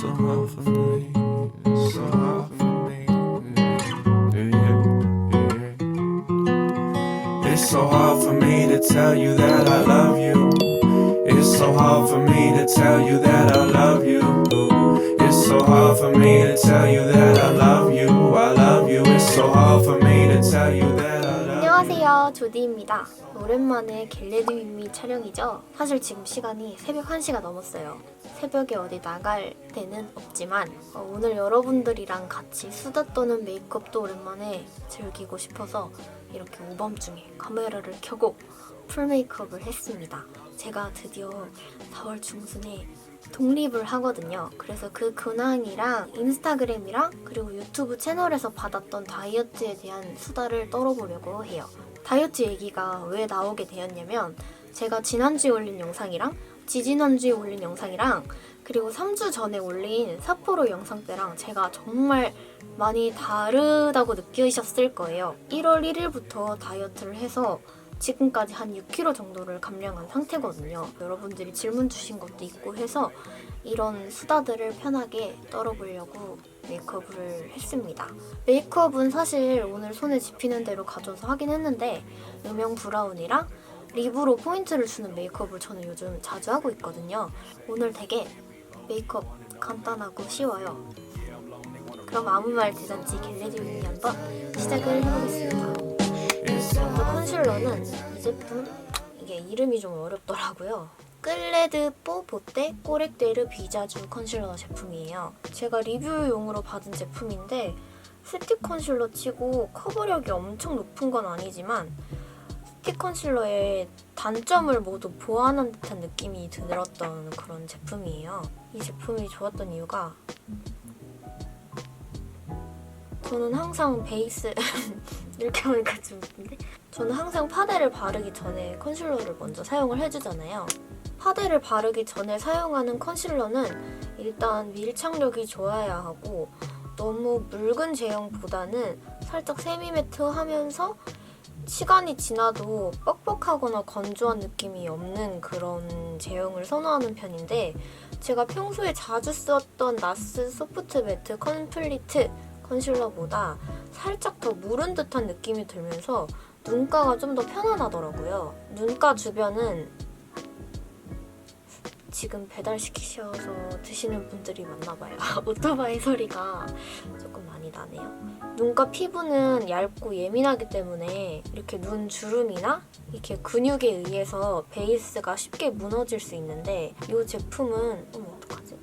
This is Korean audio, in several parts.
so hard for me. It's so hard for me. It's so hard for me to tell you that I love you. It's so hard for me to tell you that I love you. It's so hard for me to tell you that I love you. I love you. It's so hard for me to tell you that I love you. 안녕하세요, 조디입니다. 오랜만에 겟레디윗미 촬영이죠. 사실 지금 시간이 새벽 1시가 넘었어요. 새벽에 어디 나갈 때는 없지만 오늘 여러분들이랑 같이 수다 떠는 메이크업도 오랜만에 즐기고 싶어서 이렇게 오밤중에 카메라를 켜고 풀 메이크업을 했습니다. 제가 드디어 4월 중순에 독립을 하거든요. 그래서 그 근황이랑 인스타그램이랑 그리고 유튜브 채널에서 받았던 다이어트에 대한 수다를 떨어보려고 해요. 다이어트 얘기가 왜 나오게 되었냐면 제가 지난주에 올린 영상이랑 지지난주에 올린 영상이랑 그리고 3주 전에 올린 삿포로 영상 때랑 제가 정말 많이 다르다고 느끼셨을 거예요. 1월 1일부터 다이어트를 해서 지금까지 한 6kg 정도를 감량한 상태거든요. 여러분들이 질문 주신 것도 있고 해서 이런 수다들을 편하게 떨어보려고 메이크업을 했습니다. 메이크업은 사실 오늘 손에 집히는 대로 가져서 하긴 했는데 음영 브라운이랑 립으로 포인트를 주는 메이크업을 저는 요즘 자주 하고 있거든요. 오늘 되게 메이크업 간단하고 쉬워요. 그럼 아무 말 대잔치 겟레디윗미 한번 시작을 해보겠습니다. 먼저 컨실러는 이 제품, 이게 이름이 좀 어렵더라고요. 끌레드 뽀 보떼 꼬렉데르 비자주 컨실러 제품이에요. 제가 리뷰용으로 받은 제품인데 스틱 컨실러 치고 커버력이 엄청 높은 건 아니지만 스틱 컨실러의 단점을 모두 보완한 듯한 느낌이 들었던 그런 제품이에요. 이 제품이 좋았던 이유가 저는 항상 베이스 이렇게 하니까 좀 웃긴데? 저는 항상 파데를 바르기 전에 컨실러를 먼저 사용을 해주잖아요. 파데를 바르기 전에 사용하는 컨실러는 일단 밀착력이 좋아야 하고 너무 묽은 제형보다는 살짝 세미매트하면서 시간이 지나도 뻑뻑하거나 건조한 느낌이 없는 그런 제형을 선호하는 편인데 제가 평소에 자주 썼던 나스 소프트 매트 컴플리트 컨실러보다 살짝 더 무른 듯한 느낌이 들면서 눈가가 좀 더 편안하더라고요. 눈가 주변은 지금 배달시키셔서 드시는 분들이 많나봐요. 오토바이 소리가 조금 많이 나네요. 눈가 피부는 얇고 예민하기 때문에 이렇게 눈 주름이나 이렇게 근육에 의해서 베이스가 쉽게 무너질 수 있는데 이 제품은 어떡하지?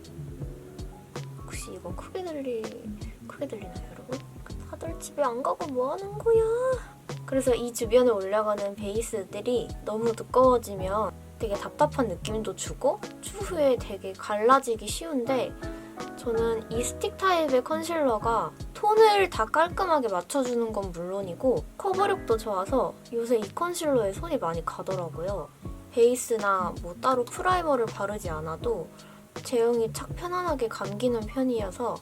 혹시 이거 크게 들리나요, 여러분? 다들 집에 안 가고 뭐 하는 거야? 그래서 이 주변에 올라가는 베이스들이 너무 두꺼워지면 되게 답답한 느낌도 주고 추후에 되게 갈라지기 쉬운데 저는 이 스틱 타입의 컨실러가 톤을 다 깔끔하게 맞춰주는 건 물론이고 커버력도 좋아서 요새 이 컨실러에 손이 많이 가더라고요. 베이스나 뭐 따로 프라이머를 바르지 않아도 제형이 착 편안하게 감기는 편이어서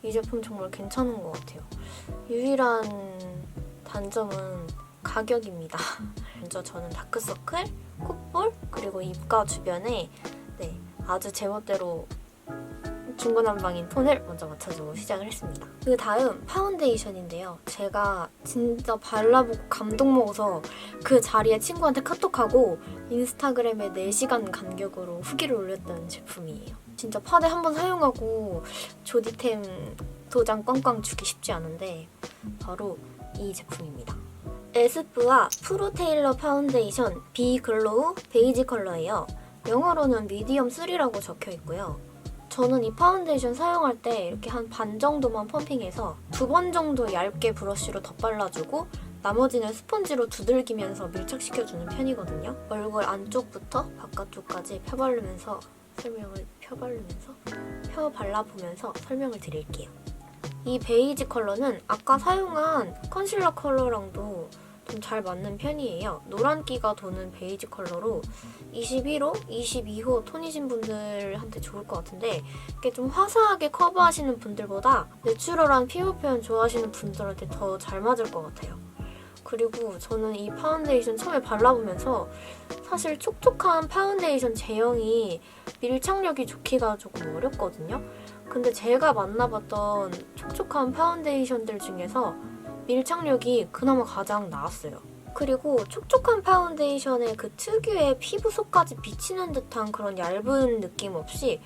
이 제품 정말 괜찮은 것 같아요. 유일한 단점은 가격입니다. 먼저 저는 다크서클, 콧볼, 그리고 입가 주변에 아주 제멋대로 중구난방인 톤을 먼저 맞춰주고 시작을 했습니다. 그 다음 파운데이션인데요. 제가 진짜 발라보고 감동 먹어서 그 자리에 친구한테 카톡하고 인스타그램에 4시간 간격으로 후기를 올렸던 제품이에요. 진짜 파데 한번 사용하고 조디템 도장 꽝꽝 주기 쉽지 않은데 바로 이 제품입니다. 에스쁘아 프로테일러 파운데이션 비 글로우 베이지 컬러예요. 영어로는 미디엄 3라고 적혀있고요. 저는 이 파운데이션 사용할 때 이렇게 한 반 정도만 펌핑해서 2번 정도 얇게 브러쉬로 덧발라주고 나머지는 스펀지로 두들기면서 밀착시켜주는 편이거든요. 얼굴 안쪽부터 바깥쪽까지 펴바르면서 발라보면서 설명을 드릴게요. 이 베이지 컬러는 아까 사용한 컨실러 컬러랑도 좀 잘 맞는 편이에요. 노란기가 도는 베이지 컬러로 21호, 22호 톤이신 분들한테 좋을 것 같은데 이게 좀 화사하게 커버하시는 분들보다 내추럴한 피부 표현 좋아하시는 분들한테 더 잘 맞을 것 같아요. 그리고 저는 이 파운데이션 처음에 발라보면서 사실 촉촉한 파운데이션 제형이 밀착력이 좋기가 조금 어렵거든요. 근데 제가 만나봤던 촉촉한 파운데이션들 중에서 밀착력이 그나마 가장 나았어요. 그리고 촉촉한 파운데이션의 그 특유의 피부 속까지 비치는 듯한 그런 얇은 느낌 없이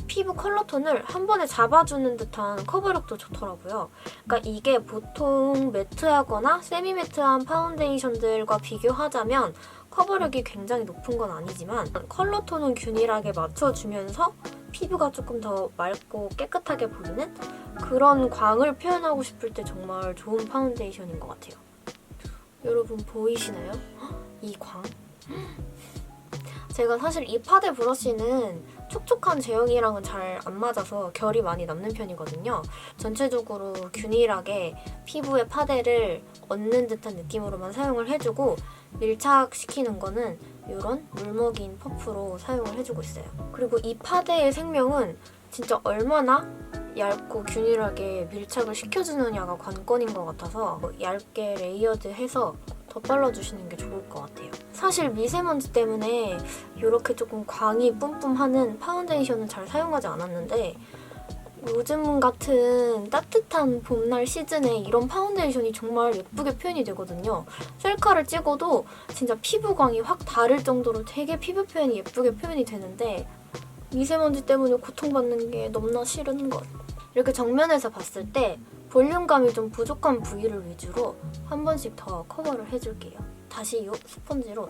피부 컬러톤을 한 번에 잡아주는 듯한 커버력도 좋더라고요. 그러니까 이게 보통 매트하거나 세미 매트한 파운데이션들과 비교하자면 커버력이 굉장히 높은 건 아니지만 컬러톤은 균일하게 맞춰주면서 피부가 조금 더 맑고 깨끗하게 보이는 그런 광을 표현하고 싶을 때 정말 좋은 파운데이션인 것 같아요. 여러분 보이시나요? 이 광? 제가 사실 이 파데 브러쉬는 촉촉한 제형이랑은 잘 안 맞아서 결이 많이 남는 편이거든요. 전체적으로 균일하게 피부에 파데를 얹는 듯한 느낌으로만 사용을 해주고 밀착시키는 거는 이런 물먹인 퍼프로 사용을 해주고 있어요. 그리고 이 파데의 생명은 진짜 얼마나 얇고 균일하게 밀착을 시켜주느냐가 관건인 것 같아서 얇게 레이어드해서 덧발라주시는 게 좋을 것 같아요. 사실 미세먼지 때문에 이렇게 조금 광이 뿜뿜하는 파운데이션은 잘 사용하지 않았는데 요즘 같은 따뜻한 봄날 시즌에 이런 파운데이션이 정말 예쁘게 표현이 되거든요. 셀카를 찍어도 진짜 피부광이 확 다를 정도로 되게 피부 표현이 예쁘게 표현이 되는데 미세먼지 때문에 고통받는 게 너무나 싫은 것. 이렇게 정면에서 봤을 때 볼륨감이 좀 부족한 부위를 위주로 한 번씩 더 커버를 해줄게요. 다시 이 스펀지로.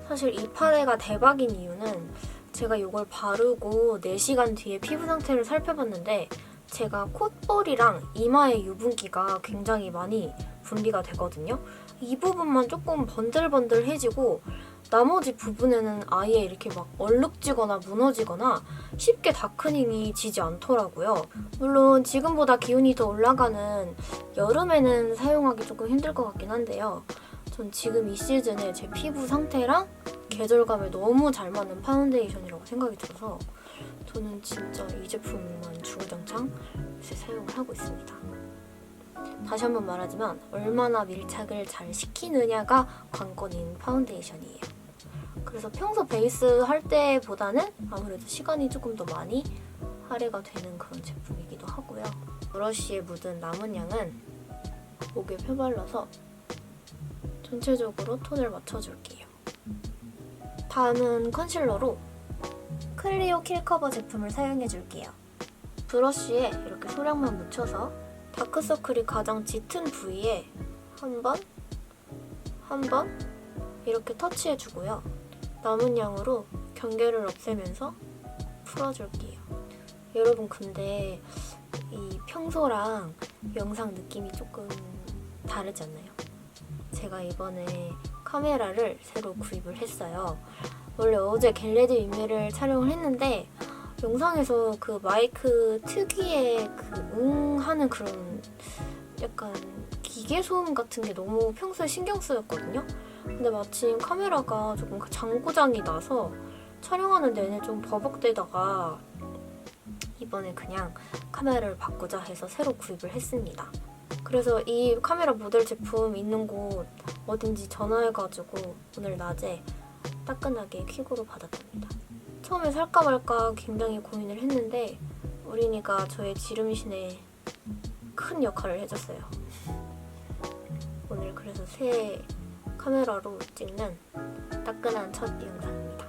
사실 이 파데가 대박인 이유는 제가 이걸 바르고 4시간 뒤에 피부 상태를 살펴봤는데 제가 콧볼이랑 이마의 유분기가 굉장히 많이 분비가 되거든요. 이 부분만 조금 번들번들해지고 나머지 부분에는 아예 이렇게 막 얼룩지거나 무너지거나 쉽게 다크닝이 지지 않더라고요. 물론 지금보다 기온이 더 올라가는 여름에는 사용하기 조금 힘들 것 같긴 한데요. 전 지금 이 시즌에 제 피부 상태랑 계절감에 너무 잘 맞는 파운데이션이라고 생각이 들어서 저는 진짜 이 제품만 주구장창 요새 사용을 하고 있습니다. 다시 한번 말하지만 얼마나 밀착을 잘 시키느냐가 관건인 파운데이션이에요. 그래서 평소 베이스 할 때보다는 아무래도 시간이 조금 더 많이 할애가 되는 그런 제품이기도 하고요. 브러쉬에 묻은 남은 양은 목에 펴발라서 전체적으로 톤을 맞춰줄게요. 다음은 컨실러로 클리오 킬커버 제품을 사용해줄게요. 브러쉬에 이렇게 소량만 묻혀서 다크서클이 가장 짙은 부위에 한 번 이렇게 터치해주고요. 남은 양으로 경계를 없애면서 풀어줄게요. 여러분 근데 이 평소랑 영상 느낌이 조금 다르지 않나요? 제가 이번에 카메라를 새로 구입을 했어요. 원래 어제 겟레디 윗미를 촬영을 했는데 영상에서 그 마이크 특유의 그 하는 그런 약간 기계 소음 같은 게 너무 평소에 신경 쓰였거든요. 근데 마침 카메라가 조금 그 장고장이 나서 촬영하는 내내 좀 버벅대다가 이번에 그냥 카메라를 바꾸자 해서 새로 구입을 했습니다. 그래서 이 카메라 모델 제품 있는 곳 어딘지 전화해가지고 오늘 낮에 따끈하게 퀵으로 받았답니다. 처음에 살까 말까 굉장히 고민을 했는데 우린이가 저의 지름신에 큰 역할을 해줬어요. 오늘 그래서 새 카메라로 찍는 따끈한 첫 영상입니다.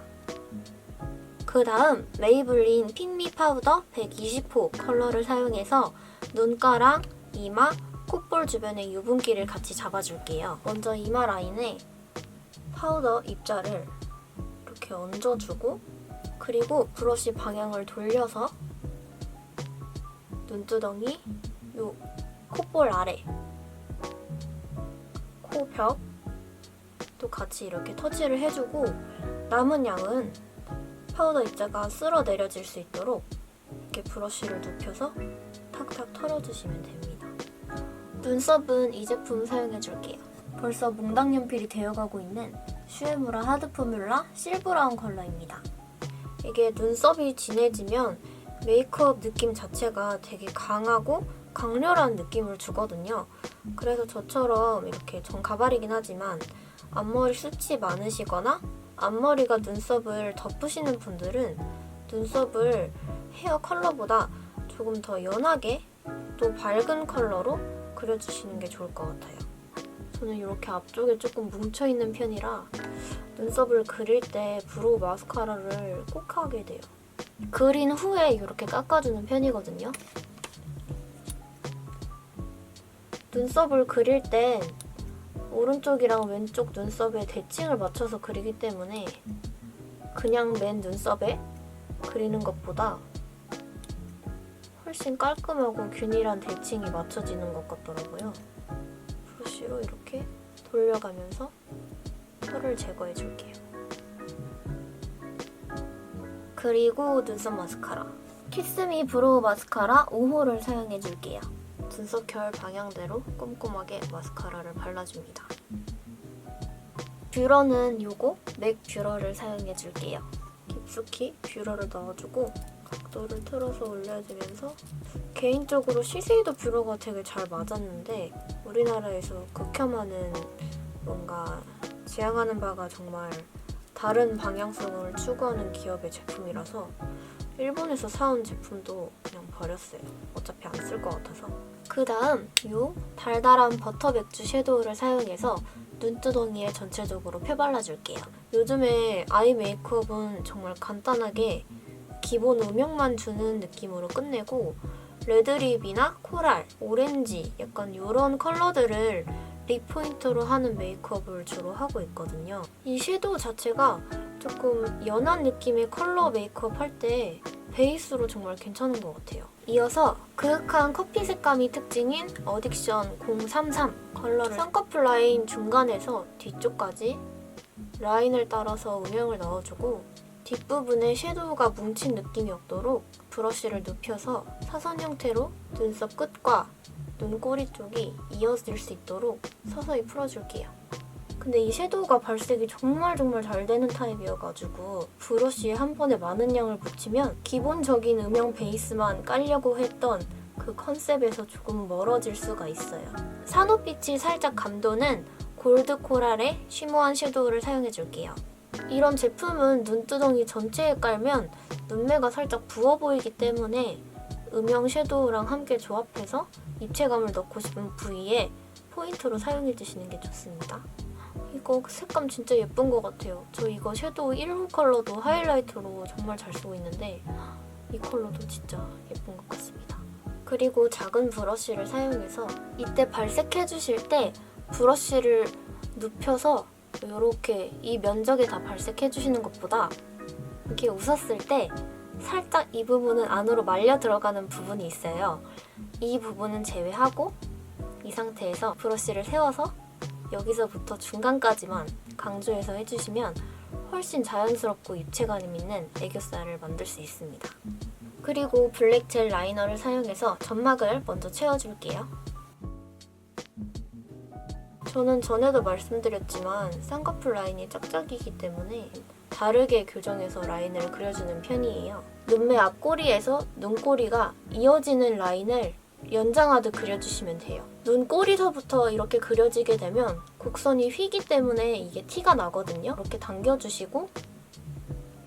그 다음 메이블린 핀미 파우더 120호 컬러를 사용해서 눈가랑 이마, 콧볼 주변의 유분기를 같이 잡아줄게요. 먼저 이마 라인에 파우더 입자를 이렇게 얹어주고 그리고 브러쉬 방향을 돌려서 눈두덩이, 요 콧볼 아래, 코벽 또 같이 이렇게 터치를 해주고 남은 양은 파우더 입자가 쓸어 내려질 수 있도록 이렇게 브러쉬를 눕혀서 탁탁 털어주시면 됩니다. 눈썹은 이 제품 사용해줄게요. 벌써 몽당 연필이 되어가고 있는 슈에무라 하드 포뮬라 실브라운 컬러입니다. 이게 눈썹이 진해지면 메이크업 느낌 자체가 되게 강하고 강렬한 느낌을 주거든요. 그래서 저처럼 이렇게 전 가발이긴 하지만 앞머리 숱이 많으시거나 앞머리가 눈썹을 덮으시는 분들은 눈썹을 헤어 컬러보다 조금 더 연하게 또 밝은 컬러로 그려주시는 게 좋을 것 같아요. 저는 이렇게 앞쪽에 조금 뭉쳐있는 편이라 눈썹을 그릴 때 브로우 마스카라를 꼭 하게 돼요. 그린 후에 이렇게 깎아주는 편이거든요. 눈썹을 그릴 땐 오른쪽이랑 왼쪽 눈썹에 대칭을 맞춰서 그리기 때문에 그냥 맨 눈썹에 그리는 것보다 훨씬 깔끔하고 균일한 대칭이 맞춰지는 것 같더라고요. 브러쉬로 이렇게 돌려가면서 털을 제거해 줄게요. 그리고 눈썹 마스카라. 키스미 브로우 마스카라 5호를 사용해 줄게요. 눈썹 결 방향대로 꼼꼼하게 마스카라를 발라줍니다. 뷰러는 요거 맥 뷰러를 사용해 줄게요. 깊숙이 뷰러를 넣어주고 각도를 틀어서 올려주면서 개인적으로 시세이도 뷰러가 되게 잘 맞았는데 우리나라에서 극혐하는 뭔가 지향하는 바가 정말 다른 방향성을 추구하는 기업의 제품이라서 일본에서 사온 제품도 그냥 버렸어요. 어차피 안 쓸 것 같아서. 그 다음 이 달달한 버터 맥주 섀도우를 사용해서 눈두덩이에 전체적으로 펴발라줄게요. 요즘에 아이 메이크업은 정말 간단하게 기본 음영만 주는 느낌으로 끝내고 레드립이나 코랄, 오렌지 약간 이런 컬러들을 립 포인트로 하는 메이크업을 주로 하고 있거든요. 이 섀도우 자체가 조금 연한 느낌의 컬러 메이크업 할 때 베이스로 정말 괜찮은 것 같아요. 이어서 그윽한 커피 색감이 특징인 어딕션 033 컬러를 쌍꺼풀 라인 중간에서 뒤쪽까지 라인을 따라서 음영을 넣어주고 뒷부분에 섀도우가 뭉친 느낌이 없도록 브러쉬를 눕혀서 사선 형태로 눈썹 끝과 눈꼬리 쪽이 이어질 수 있도록 서서히 풀어줄게요. 근데 이 섀도우가 발색이 정말 잘 되는 타입이어가지고 브러쉬에 한 번에 많은 양을 묻히면 기본적인 음영 베이스만 깔려고 했던 그 컨셉에서 조금 멀어질 수가 있어요. 산호빛이 살짝 감도는 골드 코랄의 쉬머한 섀도우를 사용해줄게요. 이런 제품은 눈두덩이 전체에 깔면 눈매가 살짝 부어 보이기 때문에 음영 섀도우랑 함께 조합해서 입체감을 넣고 싶은 부위에 포인트로 사용해주시는 게 좋습니다. 이거 색감 진짜 예쁜 것 같아요. 저 이거 섀도우 1호 컬러도 하이라이터로 정말 잘 쓰고 있는데 이 컬러도 진짜 예쁜 것 같습니다. 그리고 작은 브러쉬를 사용해서 이때 발색해주실 때 브러쉬를 눕혀서 이렇게 이 면적에 다 발색해주시는 것보다 이렇게 웃었을 때 살짝 이 부분은 안으로 말려 들어가는 부분이 있어요. 이 부분은 제외하고 이 상태에서 브러쉬를 세워서 여기서부터 중간까지만 강조해서 해주시면 훨씬 자연스럽고 입체감 있는 애교살을 만들 수 있습니다. 그리고 블랙 젤 라이너를 사용해서 점막을 먼저 채워줄게요. 저는 전에도 말씀드렸지만 쌍꺼풀 라인이 짝짝이기 때문에 다르게 교정해서 라인을 그려주는 편이에요. 눈매 앞꼬리에서 눈꼬리가 이어지는 라인을 연장하듯 그려주시면 돼요. 눈꼬리서부터 이렇게 그려지게 되면 곡선이 휘기 때문에 이게 티가 나거든요. 이렇게 당겨주시고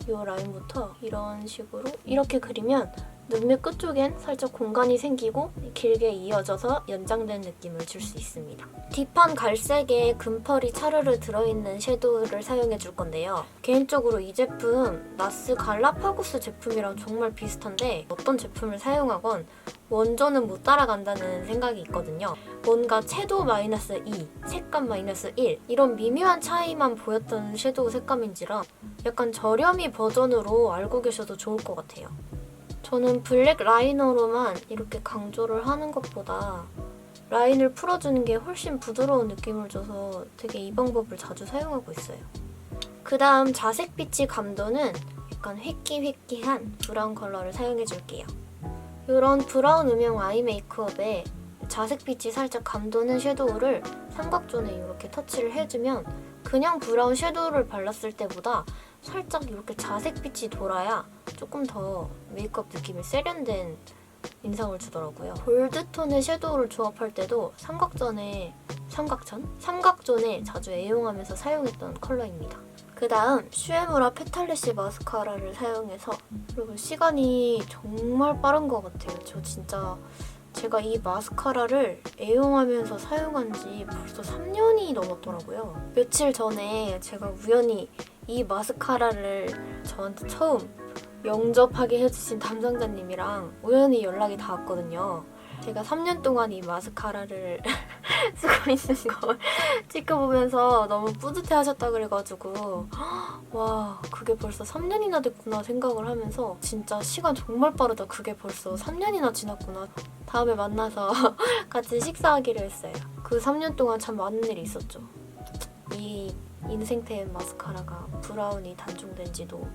이 라인부터 이런 식으로 이렇게 그리면 눈매 끝쪽엔 살짝 공간이 생기고 길게 이어져서 연장된 느낌을 줄 수 있습니다. 딥한 갈색에 금펄이 차르르 들어있는 섀도우를 사용해줄 건데요. 개인적으로 이 제품 나스 갈라파고스 제품이랑 정말 비슷한데 어떤 제품을 사용하건 원조는 못 따라간다는 생각이 있거든요. 뭔가 채도 -2, 색감 -1 이런 미묘한 차이만 보였던 섀도우 색감인지라 약간 저렴이 버전으로 알고 계셔도 좋을 것 같아요. 저는 블랙 라이너로만 이렇게 강조를 하는 것보다 라인을 풀어주는 게 훨씬 부드러운 느낌을 줘서 되게 이 방법을 자주 사용하고 있어요. 그 다음 자색빛이 감도는 약간 획기획기한 브라운 컬러를 사용해줄게요. 이런 브라운 음영 아이 메이크업에 자색빛이 살짝 감도는 섀도우를 삼각존에 이렇게 터치를 해주면 그냥 브라운 섀도우를 발랐을 때보다 살짝 이렇게 자색빛이 돌아야 조금 더 메이크업 느낌이 세련된 인상을 주더라고요. 골드톤의 섀도우를 조합할 때도 삼각존에 자주 애용하면서 사용했던 컬러입니다. 그 다음 슈에무라 페탈리시 마스카라를 사용해서, 그리고 시간이 정말 빠른 것 같아요. 저 진짜 제가 이 마스카라를 애용하면서 사용한 지 벌써 3년이 넘었더라고요. 며칠 전에 제가 우연히 이 마스카라를 저한테 처음 영접하게 해주신 담당자님이랑 우연히 연락이 닿았거든요. 제가 3년 동안 이 마스카라를 쓰고 있는 걸 지켜보면서 너무 뿌듯해 하셨다 그래가지고 와, 그게 벌써 3년이나 됐구나 생각을 하면서 진짜 시간 정말 빠르다. 그게 벌써 3년이나 지났구나. 다음에 만나서 같이 식사하기로 했어요. 그 3년 동안 참 많은 일이 있었죠. 이 인생템 마스카라가 브라운이 단종된 지도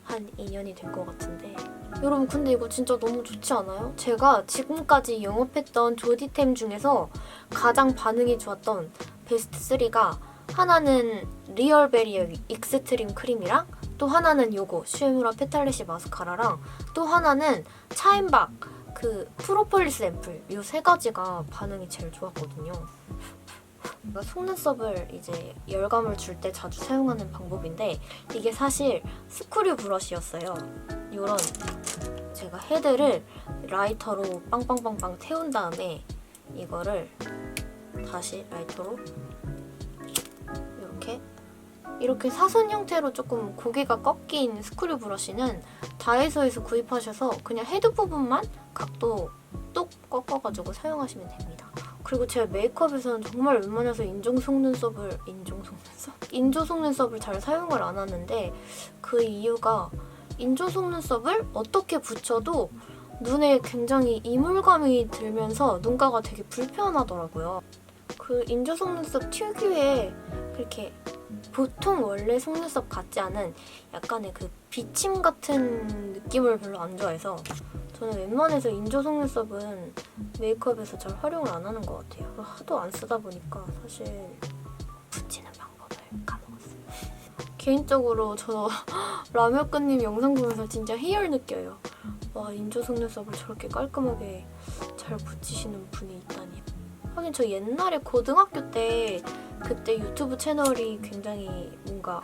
한 2년이 된 것 같은데, 여러분 근데 이거 진짜 너무 좋지 않아요? 제가 지금까지 영업했던 조디템 중에서 가장 반응이 좋았던 베스트 3가 하나는 리얼베리어 익스트림 크림이랑, 또 하나는 요거 슈에무라 페탈리시 마스카라랑, 또 하나는 차앤박 그 프로폴리스 앰플, 요 세 가지가 반응이 제일 좋았거든요. 속눈썹을 이제 열감을 줄 때 자주 사용하는 방법인데, 이게 사실 스크류 브러쉬였어요. 이런 제가 헤드를 라이터로 빵빵빵빵 태운 다음에 이거를 다시 라이터로 이렇게 사선 형태로 조금 고개가 꺾인 스크류 브러쉬는 다이소에서 구입하셔서 그냥 헤드 부분만 각도 똑 꺾어가지고 사용하시면 됩니다. 그리고 제가 메이크업에서는 정말 웬만해서 인조 속눈썹을 잘 사용을 안 하는데, 그 이유가 인조 속눈썹을 어떻게 붙여도 눈에 굉장히 이물감이 들면서 눈가가 되게 불편하더라고요. 그 인조 속눈썹 특유의 그렇게 보통 원래 속눈썹 같지 않은 약간의 그 비침 같은 느낌을 별로 안 좋아해서 저는 웬만해서 인조 속눈썹은 메이크업에서 잘 활용을 안 하는 것 같아요. 하도 안 쓰다 보니까 사실 붙이는 방법을 까먹었어요. 개인적으로 저 라면끈님 영상 보면서 진짜 희열 느껴요. 와, 인조 속눈썹을 저렇게 깔끔하게 잘 붙이시는 분이 있다니. 하긴 저 옛날에 고등학교 때 그때 유튜브 채널이 굉장히 뭔가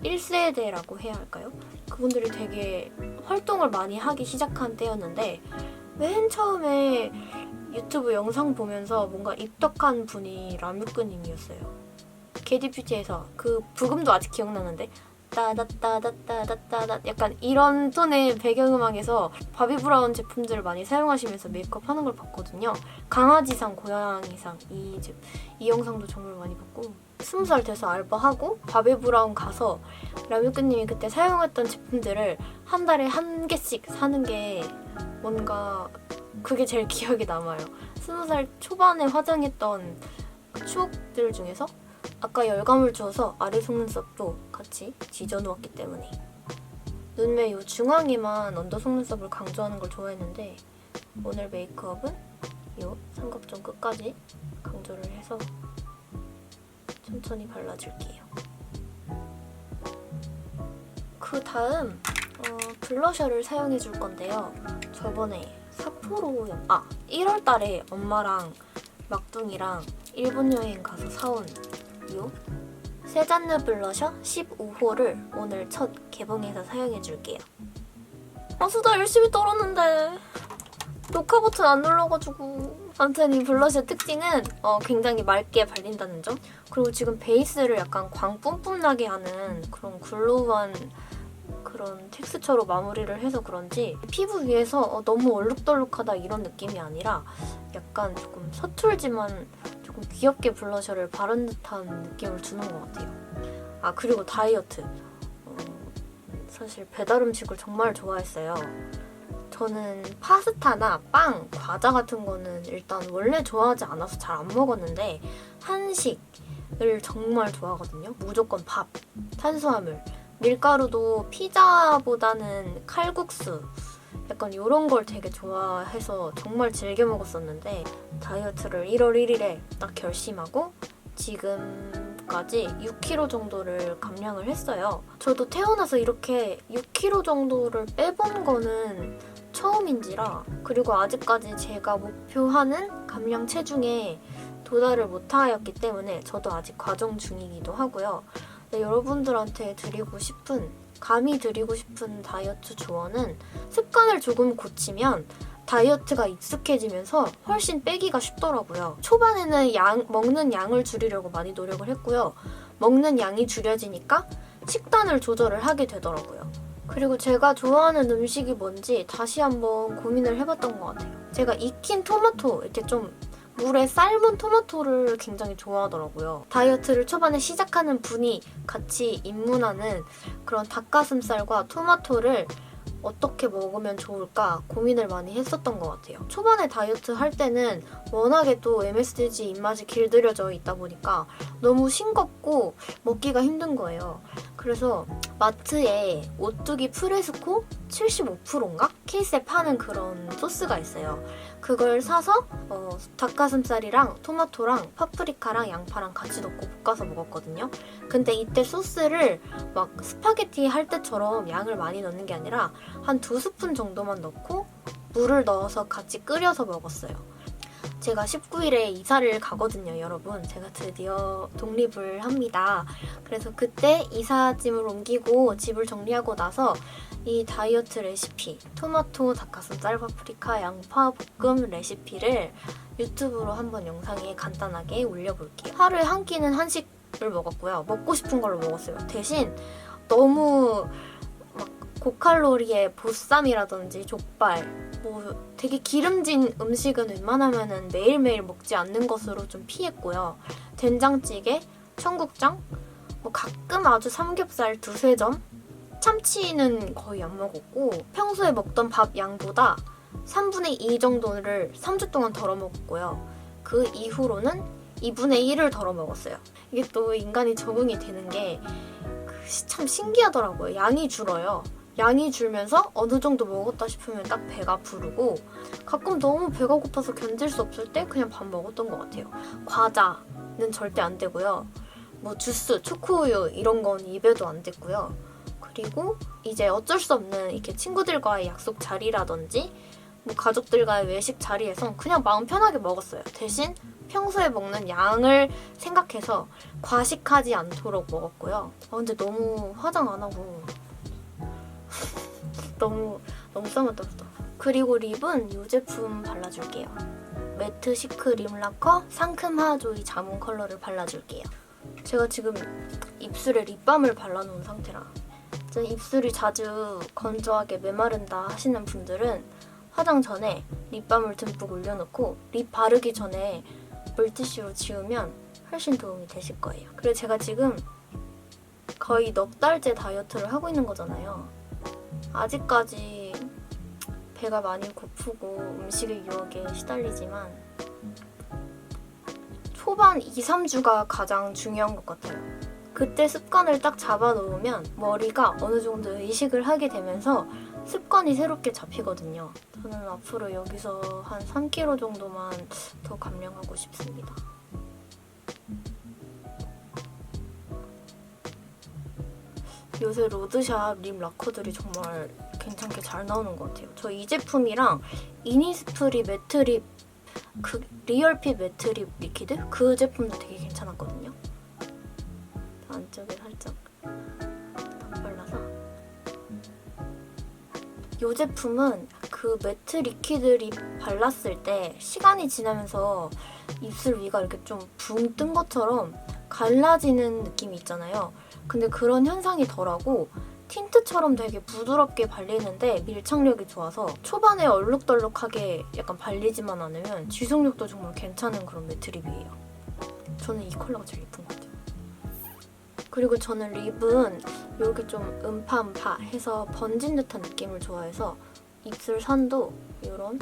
1세대라고 해야 할까요? 그분들이 되게 활동을 많이 하기 시작한 때였는데, 맨 처음에 유튜브 영상 보면서 뭔가 입덕한 분이 라뮤끄님이었어요. 게디뷰티에서 그 부금도 아직 기억나는데 따다따다따다따다 약간 이런 톤의 배경음악에서 바비 브라운 제품들을 많이 사용하시면서 메이크업 하는 걸 봤거든요. 강아지상, 고양이상 이 영상도 정말 많이 봤고, 20살 돼서 알바하고 바비 브라운 가서 라뮤끄님이 그때 사용했던 제품들을 한 달에 한 개씩 사는 게 뭔가 그게 제일 기억에 남아요. 20살 초반에 화장했던 그 추억들 중에서 아까 열감을 주어서 아래 속눈썹도 같이 지져놓았기 때문에. 눈매 요 중앙에만 언더 속눈썹을 강조하는 걸 좋아했는데, 오늘 메이크업은 요 삼각존 끝까지 강조를 해서 천천히 발라줄게요. 그 다음 블러셔를 사용해 줄 건데요. 저번에 1월 달에 엄마랑 막둥이랑 일본 여행 가서 사온 이 세잔느 블러셔 15호를 오늘 첫 개봉해서 사용해 줄게요. 수다 열심히 떨었는데 녹화 버튼 안 눌러가지고. 아무튼 이 블러셔 특징은 굉장히 맑게 발린다는 점, 그리고 지금 베이스를 약간 광 뿜뿜 나게 하는 그런 글로우한 그런 텍스처로 마무리를 해서 그런지 피부 위에서 너무 얼룩덜룩하다 이런 느낌이 아니라 약간 조금 서툴지만 조금 귀엽게 블러셔를 바른 듯한 느낌을 주는 것 같아요. 아, 그리고 다이어트. 사실 배달 음식을 정말 좋아했어요. 저는 파스타나 빵, 과자 같은 거는 일단 원래 좋아하지 않아서 잘 안 먹었는데, 한식을 정말 좋아하거든요. 무조건 밥, 탄수화물, 밀가루도 피자보다는 칼국수, 약간 이런 걸 되게 좋아해서 정말 즐겨 먹었었는데, 다이어트를 1월 1일에 딱 결심하고 지금 전까지 6kg 정도를 감량을 했어요. 저도 태어나서 이렇게 6kg 정도를 빼본 거는 처음인지라, 그리고 아직까지 제가 목표하는 감량 체중에 도달을 못하였기 때문에 저도 아직 과정 중이기도 하고요. 네, 여러분들한테 감히 드리고 싶은 다이어트 조언은 습관을 조금 고치면 다이어트가 익숙해지면서 훨씬 빼기가 쉽더라고요. 초반에는 먹는 양을 줄이려고 많이 노력을 했고요. 먹는 양이 줄여지니까 식단을 조절을 하게 되더라고요. 그리고 제가 좋아하는 음식이 뭔지 다시 한번 고민을 해봤던 것 같아요. 제가 익힌 토마토, 이렇게 좀 물에 삶은 토마토를 굉장히 좋아하더라고요. 다이어트를 초반에 시작하는 분이 같이 입문하는 그런 닭가슴살과 토마토를 어떻게 먹으면 좋을까 고민을 많이 했었던 것 같아요. 초반에 다이어트 할 때는 워낙에 또 MSG 입맛이 길들여져 있다 보니까 너무 싱겁고 먹기가 힘든 거예요. 그래서 마트에 오뚜기 프레스코 75%인가? 케이스에 파는 그런 소스가 있어요. 그걸 사서 닭가슴살이랑 토마토랑 파프리카랑 양파랑 같이 넣고 볶아서 먹었거든요. 근데 이때 소스를 막 스파게티 할 때처럼 양을 많이 넣는 게 아니라 한 2스푼 정도만 넣고 물을 넣어서 같이 끓여서 먹었어요. 제가 19일에 이사를 가거든요, 여러분. 제가 드디어 독립을 합니다. 그래서 그때 이삿짐을 옮기고 집을 정리하고 나서 이 다이어트 레시피, 토마토, 닭가슴살, 파프리카, 양파 볶음 레시피를 유튜브로 한번 영상에 간단하게 올려볼게요. 하루에 한 끼는 한식을 먹었고요. 먹고 싶은 걸로 먹었어요. 대신 너무 막 고칼로리의 보쌈이라든지 족발, 뭐 되게 기름진 음식은 웬만하면 매일매일 먹지 않는 것으로 좀 피했고요. 된장찌개, 청국장, 뭐 가끔 아주 삼겹살 2-3점? 참치는 거의 안 먹었고 평소에 먹던 밥 양보다 3분의 2 정도를 3주 동안 덜어 먹었고요. 그 이후로는 2분의 1을 덜어 먹었어요. 이게 또 인간이 적응이 되는 게 참 신기하더라고요. 양이 줄어요. 양이 줄면서 어느 정도 먹었다 싶으면 딱 배가 부르고, 가끔 너무 배가 고파서 견딜 수 없을 때 그냥 밥 먹었던 것 같아요. 과자는 절대 안 되고요. 뭐 주스, 초코우유 이런 건 입에도 안 됐고요. 그리고 이제 어쩔 수 없는 이렇게 친구들과의 약속 자리라든지 뭐 가족들과의 외식 자리에선 그냥 마음 편하게 먹었어요. 대신 평소에 먹는 양을 생각해서 과식하지 않도록 먹었고요. 근데 너무 화장 안 하고 너무 쌈았다. 그리고 립은 이 제품 발라줄게요. 매트 시크 립 라커 상큼하 조이 자몽 컬러를 발라줄게요. 제가 지금 입술에 립밤을 발라놓은 상태라, 입술이 자주 건조하게 메마른다 하시는 분들은 화장 전에 립밤을 듬뿍 올려놓고 립 바르기 전에 물티슈로 지우면 훨씬 도움이 되실 거예요. 그리고 제가 지금 거의 넉 달째 다이어트를 하고 있는 거잖아요. 아직까지 배가 많이 고프고 음식의 유혹에 시달리지만 초반 2-3주가 가장 중요한 것 같아요. 그때 습관을 딱 잡아놓으면 머리가 어느 정도 의식을 하게 되면서 습관이 새롭게 잡히거든요. 저는 앞으로 여기서 한 3kg 정도만 더 감량하고 싶습니다. 요새 로드샵 립 라커들이 정말 괜찮게 잘 나오는 것 같아요. 저 이 제품이랑 이니스프리 매트립, 그 리얼핏 매트립 리퀴드? 그 제품도 되게 괜찮았거든요. 안쪽에 살짝 덧발라서. 이 제품은 그 매트 리퀴드 립 발랐을 때 시간이 지나면서 입술 위가 이렇게 좀 붕 뜬 것처럼 갈라지는 느낌이 있잖아요. 근데 그런 현상이 덜하고 틴트처럼 되게 부드럽게 발리는데 밀착력이 좋아서 초반에 얼룩덜룩하게 약간 발리지만 않으면 지속력도 정말 괜찮은 그런 매트립이에요. 저는 이 컬러가 제일 예쁜 것 같아요. 그리고 저는 립은 이렇게 좀 음파음파 해서 번진 듯한 느낌을 좋아해서 입술 선도 이런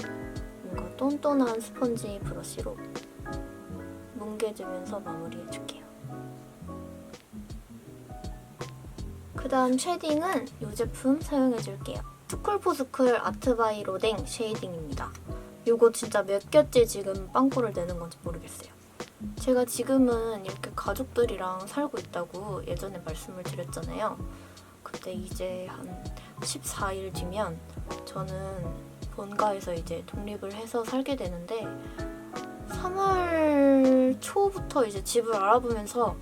뭔가 똔똔한 스펀지 브러쉬로 뭉개주면서 마무리해줄게요. 그 다음 쉐딩은 이 제품 사용해줄게요. 스쿨포스쿨 아트바이 로댕 쉐이딩입니다. 이거 진짜 몇 개째 지금 빵꾸를 내는 건지 모르겠어요. 제가 지금은 이렇게 가족들이랑 살고 있다고 예전에 말씀을 드렸잖아요. 근데 이제 한 14일 뒤면 저는 본가에서 이제 독립을 해서 살게 되는데 3월 초부터 이제 집을 알아보면서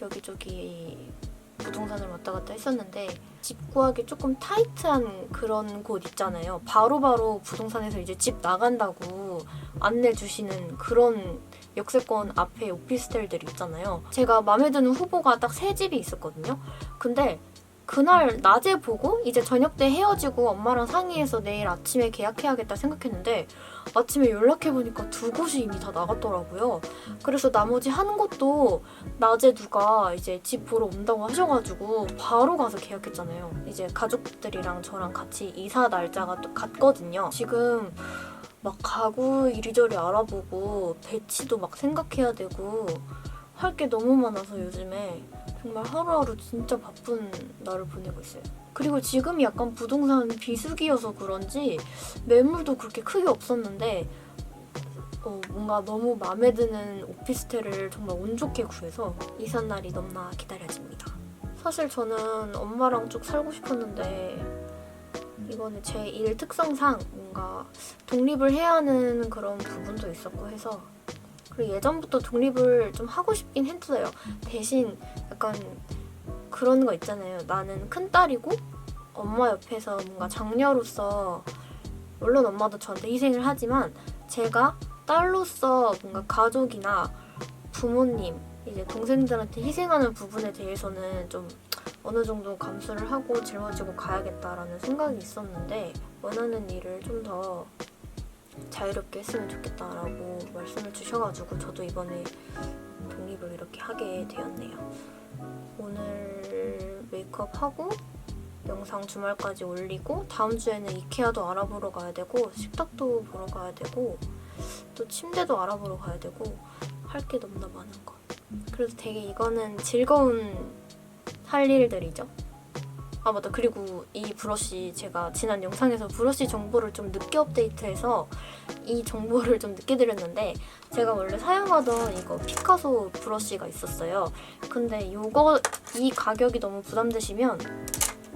여기저기 부동산을 왔다 갔다 했었는데 집 구하기 조금 타이트한 그런 곳 있잖아요. 바로바로 부동산에서 이제 집 나간다고 안내 주시는 그런 역세권 앞에 오피스텔들 있잖아요. 제가 마음에 드는 후보가 딱 3집이 있었거든요. 근데 그날 낮에 보고 이제 저녁 때 헤어지고 엄마랑 상의해서 내일 아침에 계약해야겠다 생각했는데 아침에 연락해보니까 2곳이 이미 다 나갔더라고요. 그래서 나머지 한 곳도 낮에 누가 이제 집 보러 온다고 하셔가지고 바로 가서 계약했잖아요. 이제 가족들이랑 저랑 같이 이사 날짜가 또 같거든요. 지금 막 가구 이리저리 알아보고 배치도 막 생각해야 되고 할 게 너무 많아서 요즘에 정말 하루하루 진짜 바쁜 날을 보내고 있어요. 그리고 지금 약간 부동산 비수기여서 그런지 매물도 그렇게 크게 없었는데 뭔가 너무 마음에 드는 오피스텔을 정말 운 좋게 구해서 이삿 날이 넘나 기다려집니다. 사실 저는 엄마랑 쭉 살고 싶었는데 이거는 제 일 특성상 뭔가 독립을 해야 하는 그런 부분도 있었고 해서 그리고 예전부터 독립을 좀 하고 싶긴 했어요. 대신 약간 그런 거 있잖아요. 나는 큰딸이고 엄마 옆에서 뭔가 장녀로서 물론 엄마도 저한테 희생을 하지만 제가 딸로서 뭔가 가족이나 부모님, 이제 동생들한테 희생하는 부분에 대해서는 좀 어느 정도 감수를 하고 짊어지고 가야겠다라는 생각이 있었는데 원하는 일을 좀 더 자유롭게 했으면 좋겠다라고 말씀을 주셔가지고 저도 이번에 독립을 이렇게 하게 되었네요. 오늘 메이크업하고 영상 주말까지 올리고 다음 주에는 이케아도 알아보러 가야 되고 식탁도 보러 가야 되고 또 침대도 알아보러 가야 되고 할 게 너무나 많은 것. 그래서 되게 이거는 즐거운 할 일들이죠. 아 맞다. 그리고 이 브러쉬 제가 지난 영상에서 브러쉬 정보를 좀 늦게 업데이트해서 이 정보를 좀 늦게 드렸는데 제가 원래 사용하던 이거 피카소 브러쉬가 있었어요. 근데 이 가격이 너무 부담되시면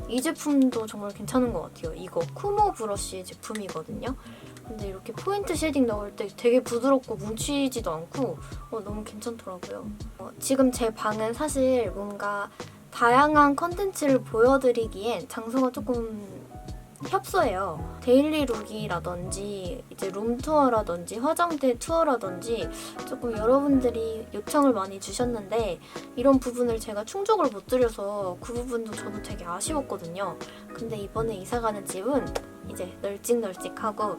이 제품도 정말 괜찮은 것 같아요. 이거 쿠모 브러쉬 제품이거든요. 근데 이렇게 포인트 쉐딩 넣을 때 되게 부드럽고 뭉치지도 않고 너무 괜찮더라고요. 지금 제 방은 사실 뭔가 다양한 컨텐츠를 보여드리기엔 장소가 조금 협소해요. 데일리 룩이라든지 이제 룸투어라든지 화장대 투어라든지 조금 여러분들이 요청을 많이 주셨는데 이런 부분을 제가 충족을 못 드려서 그 부분도 저도 되게 아쉬웠거든요. 근데 이번에 이사가는 집은 이제 널찍널찍하고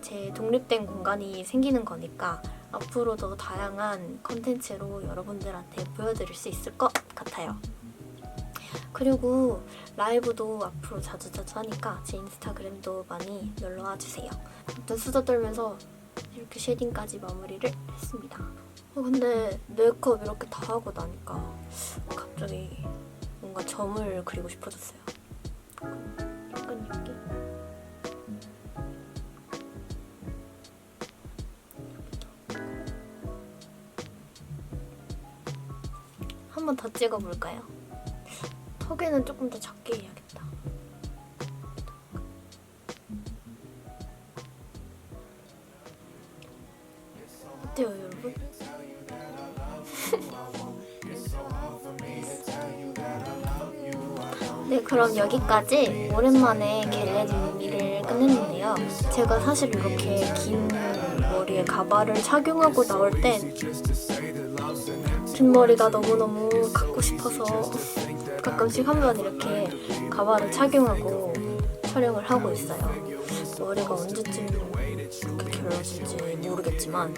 제 독립된 공간이 생기는 거니까 앞으로 더 다양한 컨텐츠로 여러분들한테 보여드릴 수 있을 것 같아요. 그리고 라이브도 앞으로 자주 하니까 제 인스타그램도 많이 놀러와 주세요. 아무튼 수다 떨면서 이렇게 쉐딩까지 마무리를 했습니다. 근데 메이크업 이렇게 다 하고 나니까 갑자기 뭔가 점을 그리고 싶어졌어요. 약간 이렇게 한 번 더 찍어볼까요? 턱에는 조금 더 작게 해야겠다. 어때요, 여러분? 네, 그럼 여기까지 오랜만에 겟레디미를 끝냈는데요. 제가 사실 이렇게 긴 머리에 가발을 착용하고 나올 땐 뒷머리가 너무너무 갖고 싶어서 가끔씩 한번 이렇게 가발을 착용하고 촬영을 하고 있어요. 머리가 언제쯤 이렇게 길어질지 모르겠지만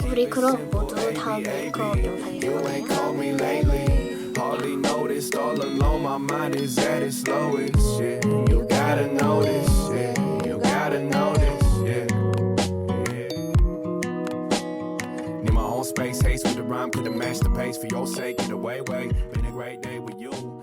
우리 그럼 모두 다음 메이크업 영상에서 만나요. Hardly noticed, all alone, my mind is at its lowest. Yeah, you gotta notice. Yeah, you gotta notice. Yeah, yeah. Need my own space, haste with the rhyme, could've matched the pace for your sake. Get away, been a great day with you.